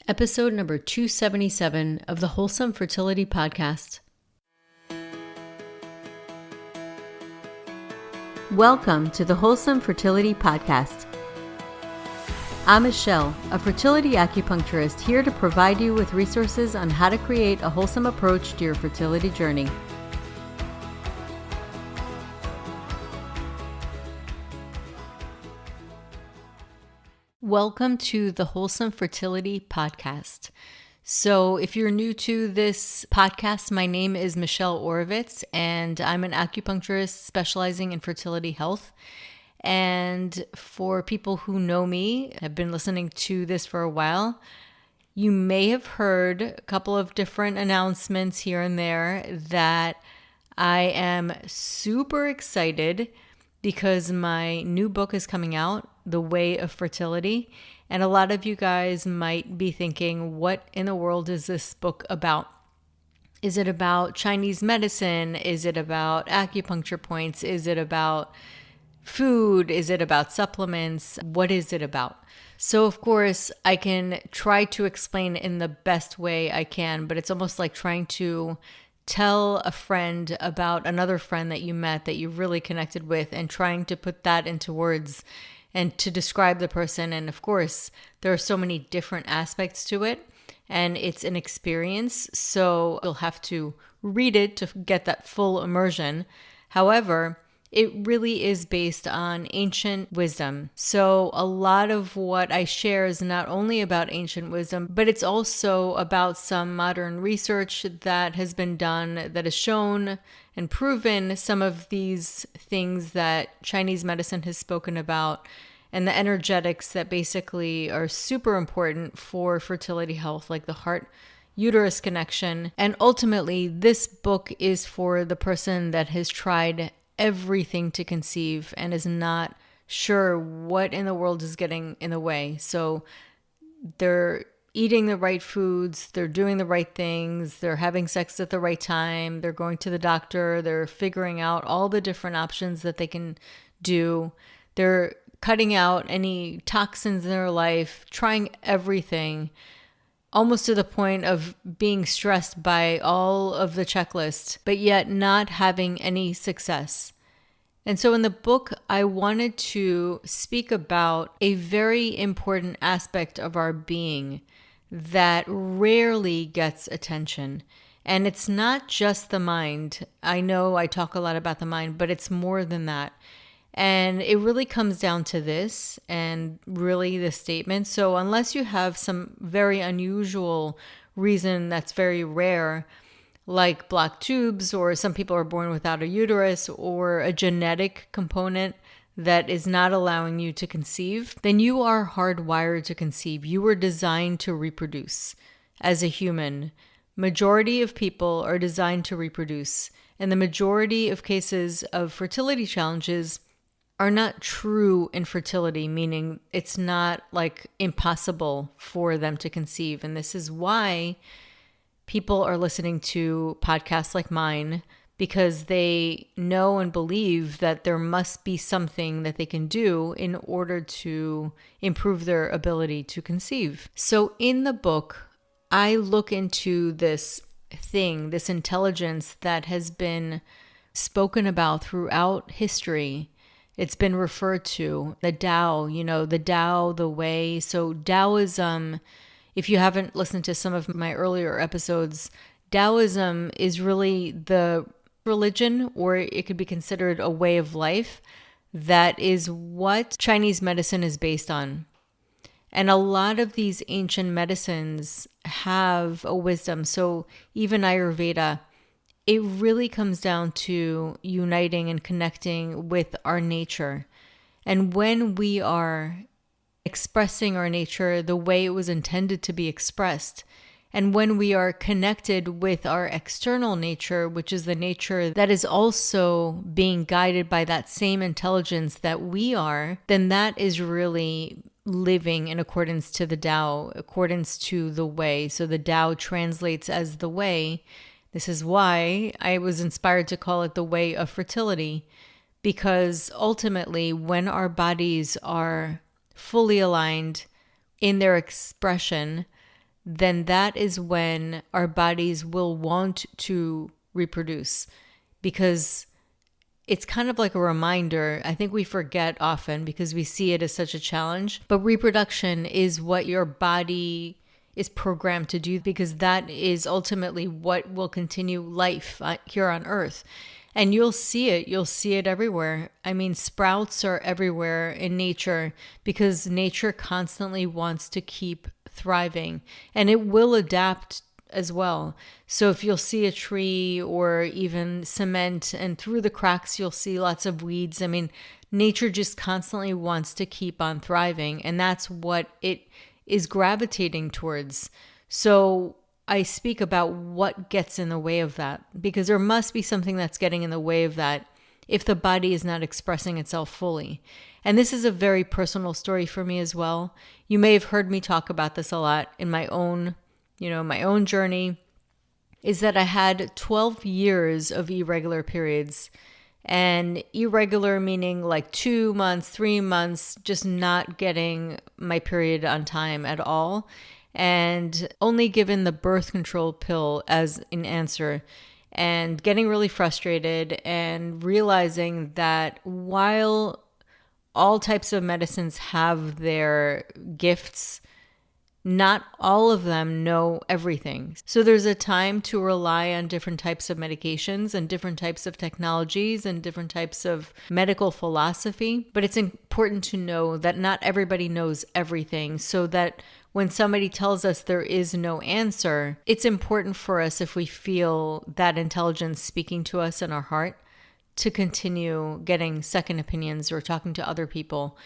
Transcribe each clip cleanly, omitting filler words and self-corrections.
Episode number 277 of the Wholesome Fertility Podcast. Welcome to the Wholesome Fertility Podcast. I'm Michelle, a fertility acupuncturist here to provide you with resources on how to create a wholesome approach to your fertility journey. Welcome to the Wholesome Fertility Podcast. So if you're new to this podcast, my name is Michelle Orovitz, and I'm an acupuncturist specializing in fertility health. And for people who know me, have been listening to this for a while, you may have heard a couple of different announcements here and there that I am super excited because my new book is coming out, The Way of Fertility. And a lot of you guys might be thinking, what in the world is this book about? Is it about Chinese medicine? Is it about acupuncture points? Is it about food? Is it about supplements? What is it about? So of course, I can try to explain in the best way I can, but it's almost like trying to tell a friend about another friend that you met that you really connected with and trying to put that into words and to describe the person. And of course, there are so many different aspects to it and it's an experience. So you'll have to read it to get that full immersion. However, it really is based on ancient wisdom. So a lot of what I share is not only about ancient wisdom, but it's also about some modern research that has been done that has shown and proven some of these things that Chinese medicine has spoken about and the energetics that basically are super important for fertility health, like the heart-uterus connection. And ultimately, this book is for the person that has tried everything to conceive and is not sure what in the world is getting in the way. So they're eating the right foods, they're doing the right things, they're having sex at the right time, they're going to the doctor, they're figuring out all the different options that they can do. They're cutting out any toxins in their life, trying everything, almost to the point of being stressed by all of the checklist, but yet not having any success. And so in the book, I wanted to speak about a very important aspect of our being that rarely gets attention. And it's not just the mind. I know I talk a lot about the mind, but it's more than that. And it really comes down to this and really the statement. So unless you have some very unusual reason that's very rare, like blocked tubes, or some people are born without a uterus, or a genetic component that is not allowing you to conceive, then you are hardwired to conceive. You were designed to reproduce as a human. Majority of people are designed to reproduce. And the majority of cases of fertility challenges are not true infertility, meaning it's not like impossible for them to conceive. And this is why people are listening to podcasts like mine, because they know and believe that there must be something that they can do in order to improve their ability to conceive. So in the book, I look into this thing, this intelligence that has been spoken about throughout history. It's been referred to, the Tao, the Tao, the way. So Taoism, if you haven't listened to some of my earlier episodes, Taoism is really the religion, or it could be considered a way of life. That is what Chinese medicine is based on. And a lot of these ancient medicines have a wisdom. So even Ayurveda, it really comes down to uniting and connecting with our nature. And when we are expressing our nature the way it was intended to be expressed, and when we are connected with our external nature, which is the nature that is also being guided by that same intelligence that we are, then that is really living in accordance to the Tao, accordance to the way. So the Tao translates as the way. This is why I was inspired to call it the way of fertility, because ultimately when our bodies are fully aligned in their expression, then that is when our bodies will want to reproduce, because it's kind of like a reminder. I think we forget often because we see it as such a challenge, but reproduction is what your body is programmed to do, because that is ultimately what will continue life here on Earth. And you'll see it everywhere. I mean, sprouts are everywhere in nature because nature constantly wants to keep thriving, and it will adapt as well. So if you'll see a tree or even cement, and through the cracks you'll see lots of weeds, I mean, nature just constantly wants to keep on thriving, and that's what it is gravitating towards. So I speak about what gets in the way of that, because there must be something that's getting in the way of that if the body is not expressing itself fully. And this is a very personal story for me as well. You may have heard me talk about this a lot in my own journey, is that I had 12 years of irregular periods. And irregular meaning like 2 months, 3 months, just not getting my period on time at all. And only given the birth control pill as an answer. And getting really frustrated and realizing that while all types of medicines have their gifts, not all of them know everything. So there's a time to rely on different types of medications and different types of technologies and different types of medical philosophy. But it's important to know that not everybody knows everything, so that when somebody tells us there is no answer, it's important for us, if we feel that intelligence speaking to us in our heart, to continue getting second opinions or talking to other people,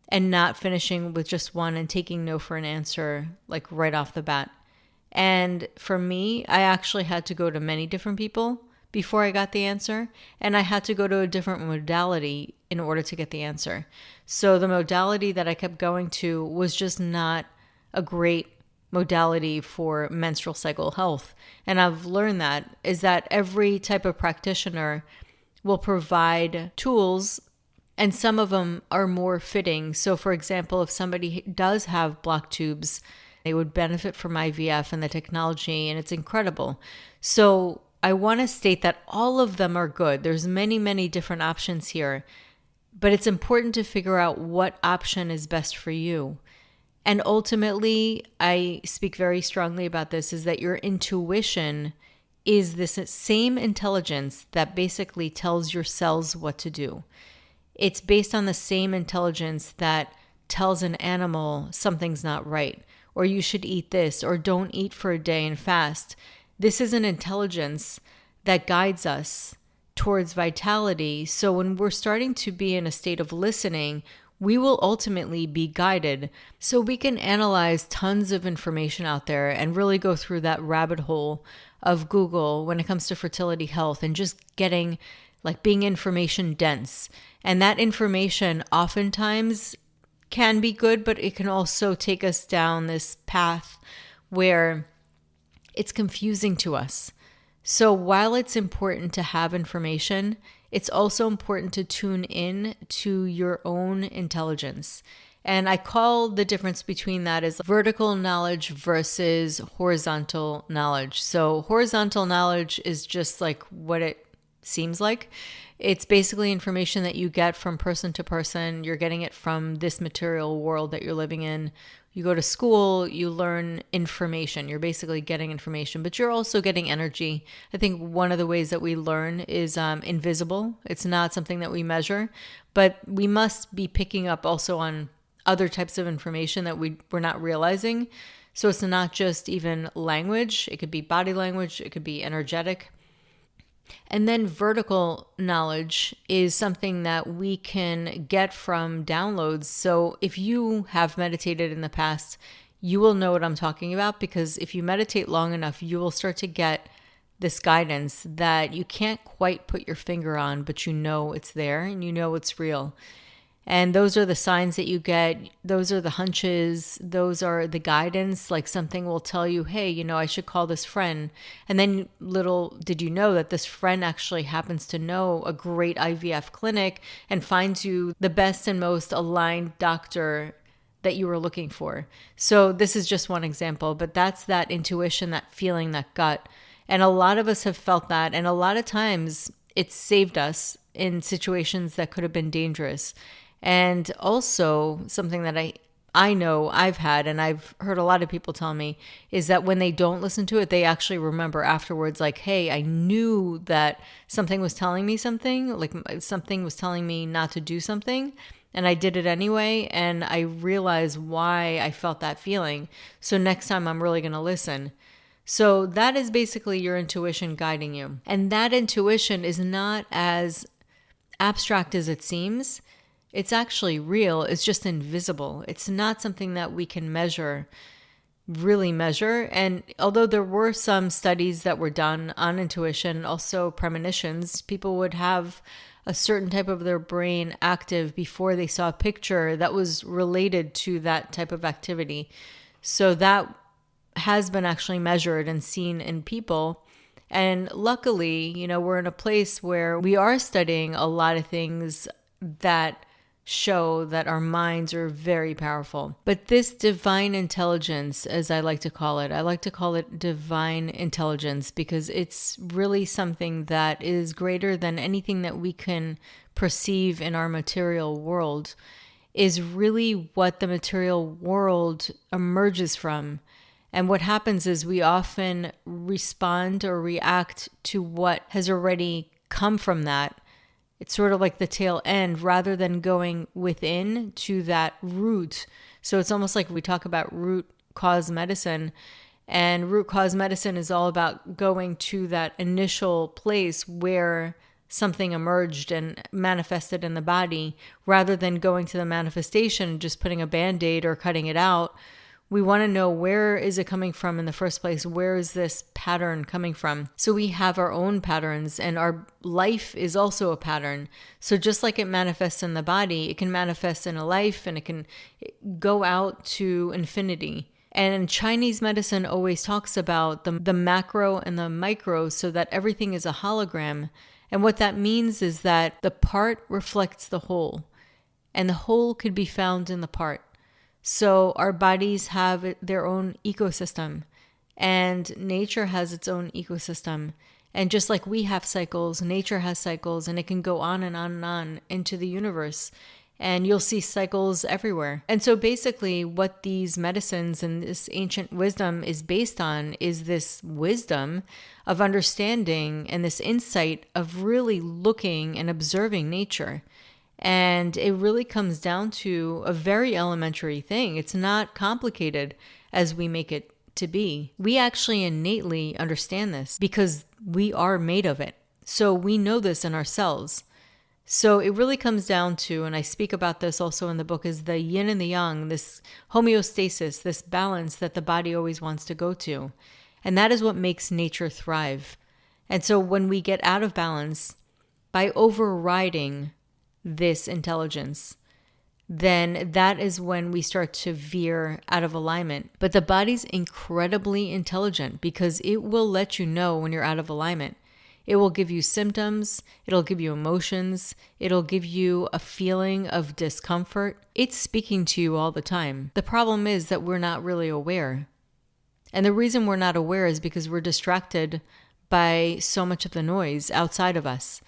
and not finishing with just one and taking no for an answer, like right off the bat. And for me, I actually had to go to many different people before I got the answer, and I had to go to a different modality in order to get the answer. So the modality that I kept going to was just not a great modality for menstrual cycle health. And I've learned that every type of practitioner will provide tools, and some of them are more fitting. So for example, if somebody does have blocked tubes, they would benefit from IVF and the technology, and it's incredible. So I want to state that all of them are good. There's many, many different options here, but it's important to figure out what option is best for you. And ultimately, I speak very strongly about this, is that your intuition is this same intelligence that basically tells your cells what to do. It's based on the same intelligence that tells an animal something's not right, or you should eat this, or don't eat for a day and fast. This is an intelligence that guides us towards vitality. So when we're starting to be in a state of listening, we will ultimately be guided. So we can analyze tons of information out there and really go through that rabbit hole of Google when it comes to fertility health, and just being information dense. And that information oftentimes can be good, but it can also take us down this path where it's confusing to us. So while it's important to have information, it's also important to tune in to your own intelligence. And I call the difference between that as vertical knowledge versus horizontal knowledge. So horizontal knowledge is just like what it seems like. It's basically information that you get from person to person. You're getting it from this material world that you're living in. You go to school, you learn information. You're basically getting information, but you're also getting energy. I think one of the ways that we learn is invisible. It's not something that we measure, but we must be picking up also on other types of information that we're not realizing. So it's not just even language. It could be body language. It could be energetic. And then vertical knowledge is something that we can get from downloads. So if you have meditated in the past, you will know what I'm talking about, because if you meditate long enough, you will start to get this guidance that you can't quite put your finger on, but you know it's there and you know it's real. And those are the signs that you get. Those are the hunches. Those are the guidance. Like something will tell you, hey, I should call this friend. And then little did you know that this friend actually happens to know a great IVF clinic and finds you the best and most aligned doctor that you were looking for. So this is just one example, but that's that intuition, that feeling, that gut. And a lot of us have felt that. And a lot of times it's saved us in situations that could have been dangerous. And also something that I know I've had, and I've heard a lot of people tell me, is that when they don't listen to it, they actually remember afterwards, like, hey, I knew that something was telling me something, like something was telling me not to do something, and I did it anyway, and I realized why I felt that feeling. So next time I'm really going to listen. So that is basically your intuition guiding you. And that intuition is not as abstract as it seems. It's actually real. It's just invisible. It's not something that we can really measure. And although there were some studies that were done on intuition, also premonitions, people would have a certain type of their brain active before they saw a picture that was related to that type of activity. So that has been actually measured and seen in people. And luckily, we're in a place where we are studying a lot of things that show that our minds are very powerful. But this divine intelligence, as I like to call it divine intelligence, because it's really something that is greater than anything that we can perceive in our material world, is really what the material world emerges from. And what happens is we often respond or react to what has already come from that. It's sort of like the tail end rather than going within to that root. So it's almost like we talk about root cause medicine, and root cause medicine is all about going to that initial place where something emerged and manifested in the body, rather than going to the manifestation, just putting a Band-Aid or cutting it out. We want to know, where is it coming from in the first place? Where is this pattern coming from? So we have our own patterns, and our life is also a pattern. So just like it manifests in the body, it can manifest in a life, and it can go out to infinity. And Chinese medicine always talks about the macro and the micro, so that everything is a hologram. And what that means is that the part reflects the whole, and the whole could be found in the part. So our bodies have their own ecosystem, and nature has its own ecosystem. And just like we have cycles, nature has cycles, and it can go on and on and on into the universe. And you'll see cycles everywhere. And so basically what these medicines and this ancient wisdom is based on is this wisdom of understanding and this insight of really looking and observing nature. And it really comes down to a very elementary thing. It's not complicated as we make it to be. We actually innately understand this because we are made of it. So we know this in ourselves. So it really comes down to, and I speak about this also in the book, is the yin and the yang, this homeostasis, this balance that the body always wants to go to. And that is what makes nature thrive. And so when we get out of balance, by overriding this intelligence, then that is when we start to veer out of alignment. But the body's incredibly intelligent because it will let you know when you're out of alignment. It will give you symptoms, it'll give you emotions, it'll give you a feeling of discomfort. It's speaking to you all the time. The problem is that we're not really aware. And the reason we're not aware is because we're distracted by so much of the noise outside of us.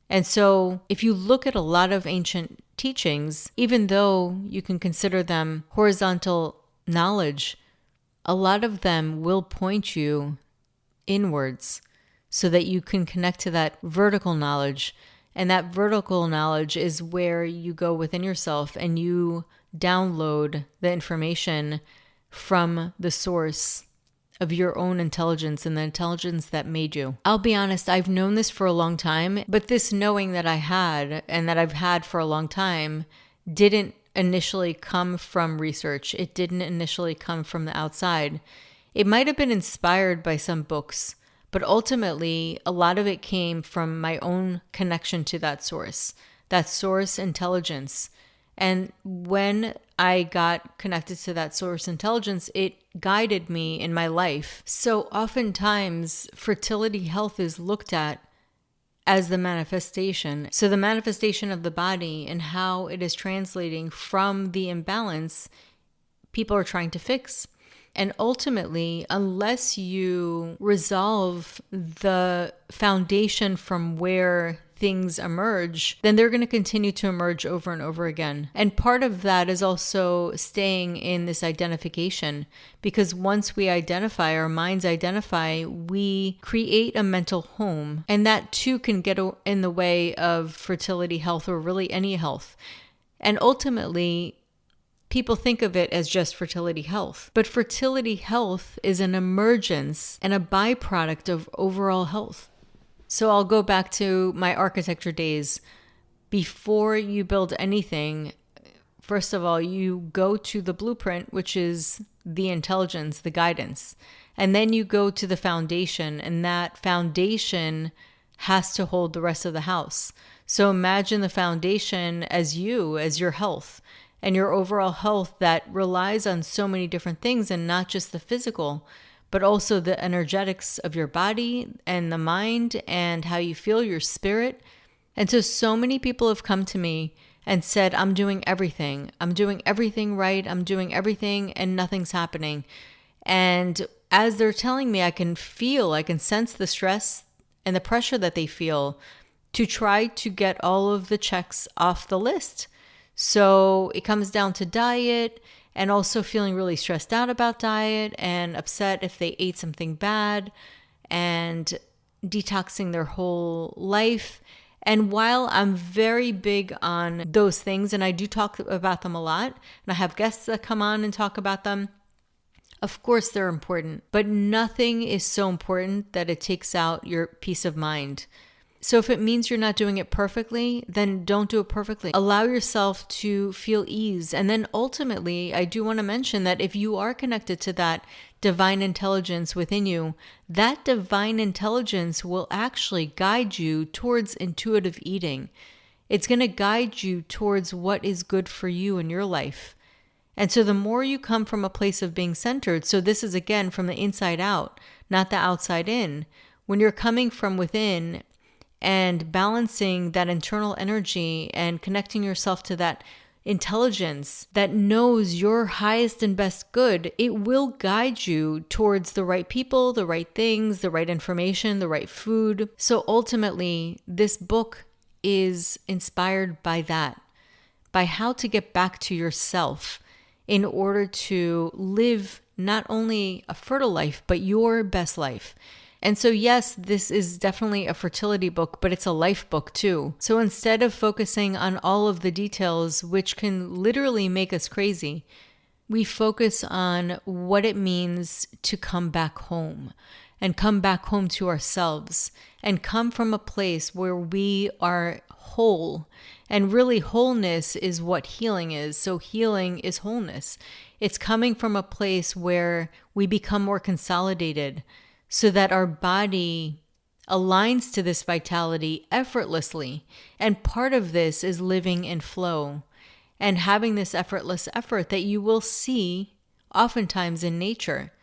And so if you look at a lot of ancient teachings, even though you can consider them horizontal knowledge, a lot of them will point you inwards so that you can connect to that vertical knowledge. And that vertical knowledge is where you go within yourself and you download the information from the source of your own intelligence and the intelligence that made you. I'll be honest, I've known this for a long time, but this knowing that I had and that I've had for a long time didn't initially come from research. It didn't initially come from the outside. It might have been inspired by some books, but ultimately a lot of it came from my own connection to that source intelligence. And when I got connected to that source intelligence, it guided me in my life. So oftentimes, fertility health is looked at as the manifestation. So the manifestation of the body and how it is translating from the imbalance people are trying to fix. And ultimately, unless you resolve the foundation from where things emerge, then they're going to continue to emerge over and over again. And part of that is also staying in this identification, because once we identify, our minds identify, we create a mental home. And that too can get in the way of fertility health, or really any health. And ultimately, people think of it as just fertility health, but fertility health is an emergence and a byproduct of overall health. So I'll go back to my architecture days. Before you build anything, first of all, you go to the blueprint, which is the intelligence, the guidance. And then you go to the foundation, and that foundation has to hold the rest of the house. So imagine the foundation as your health. And your overall health that relies on so many different things, and not just the physical, but also the energetics of your body and the mind and how you feel, your spirit. And so many people have come to me and said, I'm doing everything. I'm doing everything right. I'm doing everything and nothing's happening. And as they're telling me, I can sense the stress and the pressure that they feel to try to get all of the checks off the list. So it comes down to diet, and also feeling really stressed out about diet and upset if they ate something bad, and detoxing their whole life. And while I'm very big on those things, and I do talk about them a lot, and I have guests that come on and talk about them, of course they're important, but nothing is so important that it takes out your peace of mind. So if it means you're not doing it perfectly, then don't do it perfectly. Allow yourself to feel ease. And then ultimately, I do want to mention that if you are connected to that divine intelligence within you, that divine intelligence will actually guide you towards intuitive eating. It's going to guide you towards what is good for you in your life. And so the more you come from a place of being centered, so this is again from the inside out, not the outside in. When you're coming from within and balancing that internal energy and connecting yourself to that intelligence that knows your highest and best good, it will guide you towards the right people, the right things, the right information, the right food. So ultimately, this book is inspired by that, by how to get back to yourself in order to live not only a fertile life, but your best life. And so, yes, this is definitely a fertility book, but it's a life book too. So instead of focusing on all of the details, which can literally make us crazy, we focus on what it means to come back home, and come back home to ourselves, and come from a place where we are whole. And really, wholeness is what healing is. So healing is wholeness. It's coming from a place where we become more consolidated, so that our body aligns to this vitality effortlessly. And part of this is living in flow and having this effortless effort that you will see oftentimes in nature.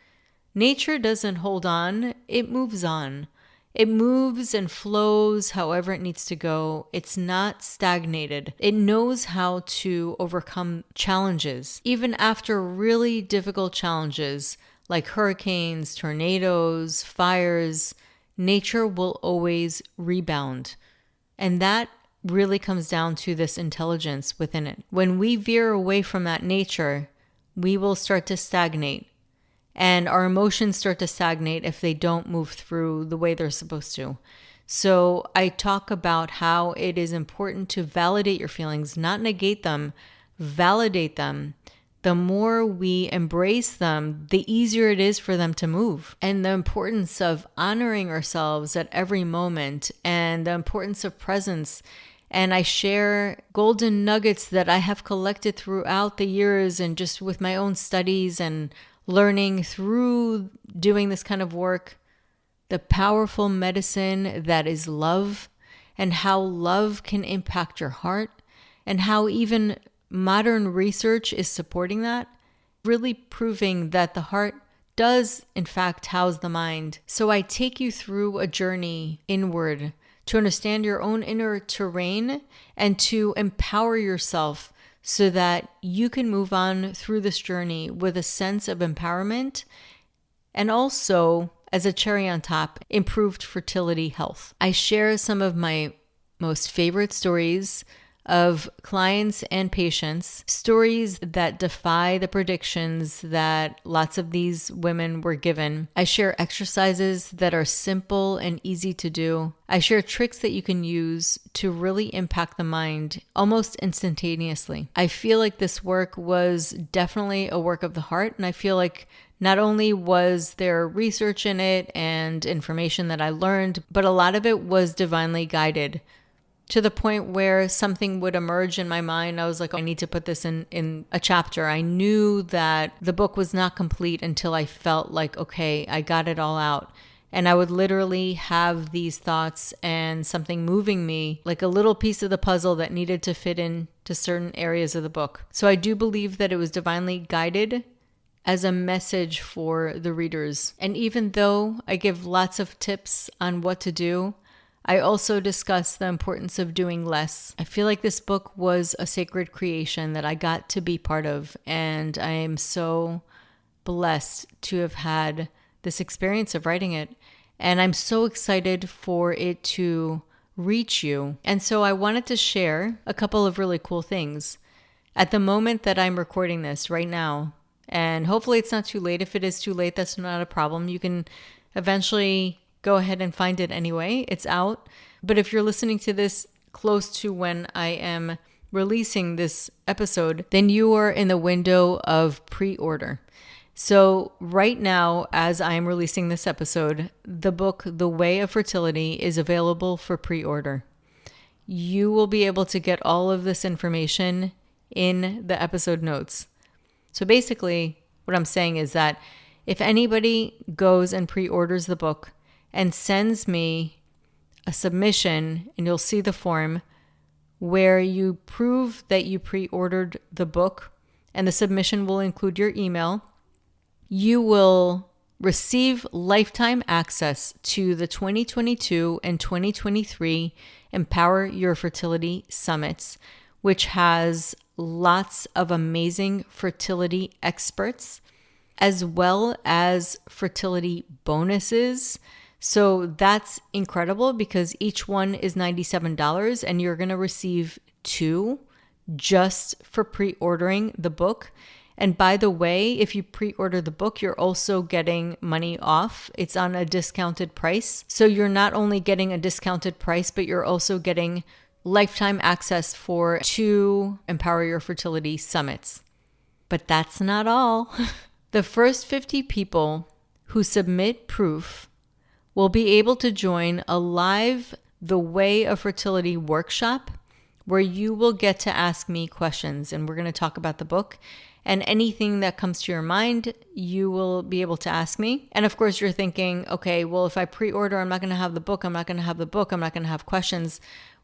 Nature doesn't hold on, it moves on. It moves and flows however it needs to go. It's not stagnated. It knows how to overcome challenges. Even after really difficult challenges, like hurricanes, tornadoes, fires, nature will always rebound. And that really comes down to this intelligence within it. When we veer away from that nature, we will start to stagnate. And our emotions start to stagnate if they don't move through the way they're supposed to. So I talk about how it is important to validate your feelings, not negate them, validate them. The more we embrace them, the easier it is for them to move. And the importance of honoring ourselves at every moment, and the importance of presence. And I share golden nuggets that I have collected throughout the years, and just with my own studies and learning through doing this kind of work, the powerful medicine that is love, and how love can impact your heart, and how even modern research is supporting that, really proving that the heart does in fact house the mind. So I take you through a journey inward to understand your own inner terrain and to empower yourself so that you can move on through this journey with a sense of empowerment and also, as a cherry on top, improved fertility health. I share some of my most favorite stories of clients and patients, stories that defy the predictions that lots of these women were given. I share exercises that are simple and easy to do. I share tricks that you can use to really impact the mind almost instantaneously. I feel like this work was definitely a work of the heart, and I feel like not only was there research in it and information that I learned, but a lot of it was divinely guided, to the point where something would emerge in my mind. I was like, oh, I need to put this in a chapter. I knew that the book was not complete until I felt like, okay, I got it all out. And I would literally have these thoughts and something moving me, like a little piece of the puzzle that needed to fit into certain areas of the book. So I do believe that it was divinely guided as a message for the readers. And even though I give lots of tips on what to do, I also discuss the importance of doing less. I feel like this book was a sacred creation that I got to be part of, and I am so blessed to have had this experience of writing it. And I'm so excited for it to reach you. And so I wanted to share a couple of really cool things. At the moment that I'm recording this right now, and hopefully it's not too late. If it is too late, that's not a problem. You can eventually go ahead and find it anyway. It's out. But if you're listening to this close to when I am releasing this episode, then you are in the window of pre-order. So right now, as I am releasing this episode, the book, The Way of Fertility, is available for pre-order. You will be able to get all of this information in the episode notes. So basically, what I'm saying is that if anybody goes and pre-orders the book and sends me a submission, and you'll see the form where you prove that you pre-ordered the book, and the submission will include your email, you will receive lifetime access to the 2022 and 2023 Empower Your Fertility Summits, which has lots of amazing fertility experts, as well as fertility bonuses. So that's incredible because each one is $97 and you're going to receive 2 just for pre-ordering the book. And by the way, if you pre-order the book, you're also getting money off. It's on a discounted price. So you're not only getting a discounted price, but you're also getting lifetime access for 2 Empower Your Fertility Summits. But that's not all. The first 50 people who submit proof will be able to join a live The Way of Fertility workshop where you will get to ask me questions, and we're going to talk about the book, and anything that comes to your mind, you will be able to ask me. And of course, you're thinking, okay, well, if I pre-order, I'm not going to have the book. I'm not going to have the book. I'm not going to have questions.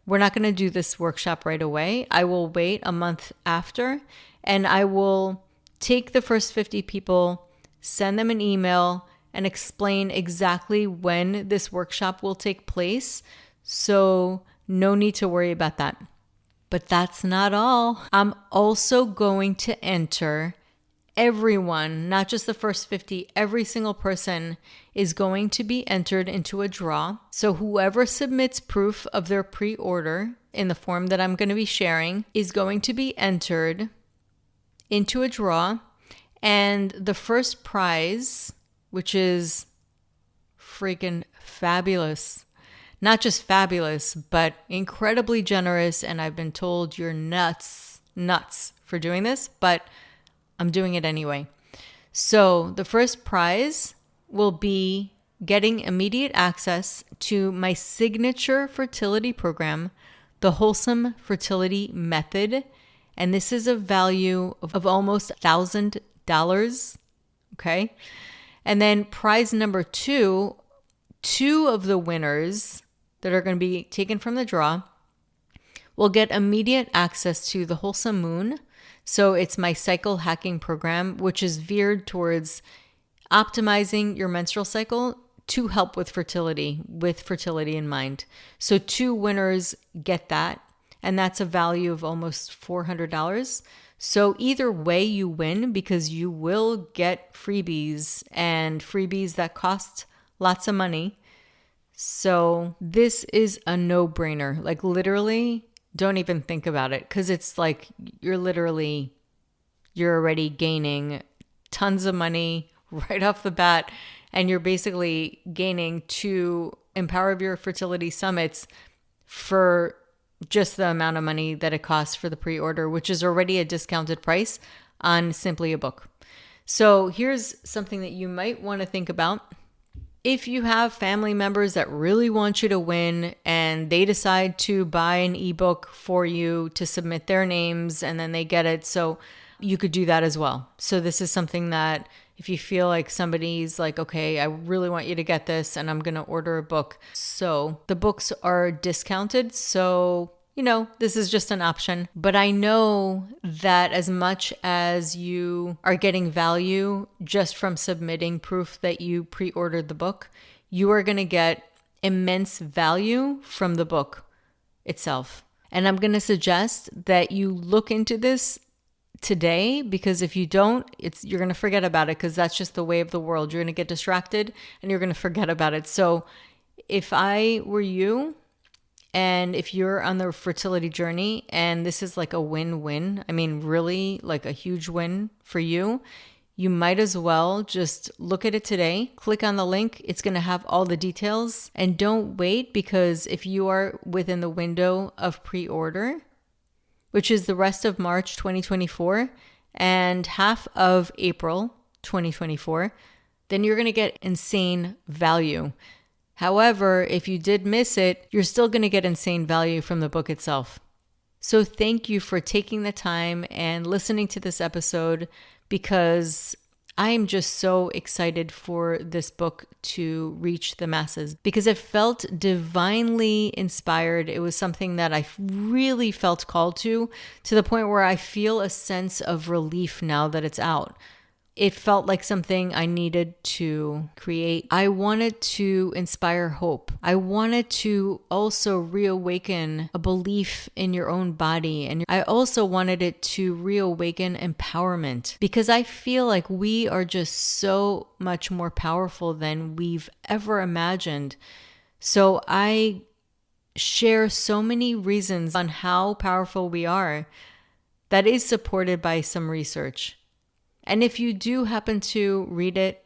We're not going to do this workshop right away. I will wait a month after, and I will take the first 50 people, send them an email, and explain exactly when this workshop will take place. So no need to worry about that. But that's not all. I'm also going to enter everyone, not just the first 50, every single person is going to be entered into a draw. So whoever submits proof of their pre-order in the form that I'm going to be sharing is going to be entered into a draw. And the first prize, which is freaking fabulous, not just fabulous, but incredibly generous. And I've been told you're nuts for doing this, but I'm doing it anyway. So the first prize will be getting immediate access to my signature fertility program, the Wholesome Fertility Method. And this is a value of almost $1,000. Okay. And then prize number 2, 2 of the winners that are going to be taken from the draw will get immediate access to the Wholesome Moon. So it's my cycle hacking program, which is veered towards optimizing your menstrual cycle to help with fertility in mind. So 2 winners get that. and that's a value of almost $400. So either way you win, because you will get freebies, and freebies that cost lots of money. So this is a no-brainer. Like literally, don't even think about it, because it's like you're already gaining tons of money right off the bat, and you're basically gaining 2 Empower Your Fertility Summits for just the amount of money that it costs for the pre-order, which is already a discounted price on simply a book. So here's something that you might want to think about. If you have family members that really want you to win and they decide to buy an ebook for you to submit their names and then they get it, so you could do that as well. So this is something that if you feel like somebody's like, okay, I really want you to get this and I'm going to order a book. So the books are discounted. So, this is just an option. But I know that as much as you are getting value just from submitting proof that you pre-ordered the book, you are going to get immense value from the book itself. And I'm going to suggest that you look into this today, because if you don't, you're going to forget about it, because that's just the way of the world. You're going to get distracted and you're going to forget about it. So if I were you, and if you're on the fertility journey and this is like a win-win, I mean, really like a huge win for you, you might as well just look at it today. Click on the link. It's going to have all the details, and don't wait, because if you are within the window of pre-order, which is the rest of March 2024 and half of April 2024, then you're going to get insane value. However, if you did miss it, you're still going to get insane value from the book itself. So thank you for taking the time and listening to this episode, because I am just so excited for this book to reach the masses, because it felt divinely inspired. It was something that I really felt called to the point where I feel a sense of relief now that it's out. It felt like something I needed to create. I wanted to inspire hope. I wanted to also reawaken a belief in your own body. And I also wanted it to reawaken empowerment, because I feel like we are just so much more powerful than we've ever imagined. So I share so many reasons on how powerful we are that is supported by some research. And if you do happen to read it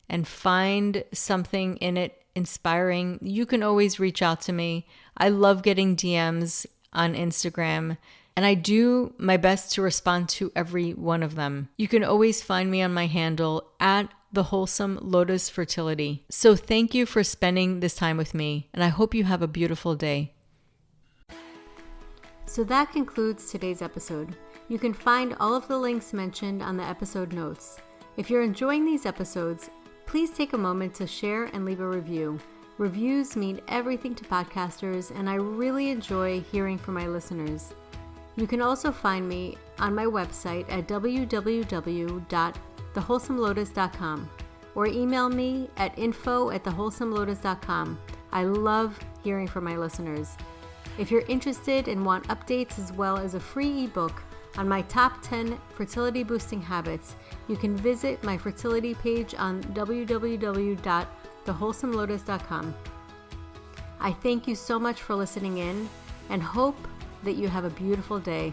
and find something in it inspiring, you can always reach out to me. I love getting DMs on Instagram, and I do my best to respond to every one of them. You can always find me on my handle at The Wholesome Lotus Fertility. So thank you for spending this time with me, and I hope you have a beautiful day. So that concludes today's episode. You can find all of the links mentioned on the episode notes. If you're enjoying these episodes, please take a moment to share and leave a review. Reviews mean everything to podcasters, and I really enjoy hearing from my listeners. You can also find me on my website at www.thewholesomelotus.com or email me at info@thewholesomelotus.com. I love hearing from my listeners. If you're interested and want updates as well as a free ebook on my top 10 fertility boosting habits, you can visit my fertility page on www.thewholesomelotus.com. I thank you so much for listening in and hope that you have a beautiful day.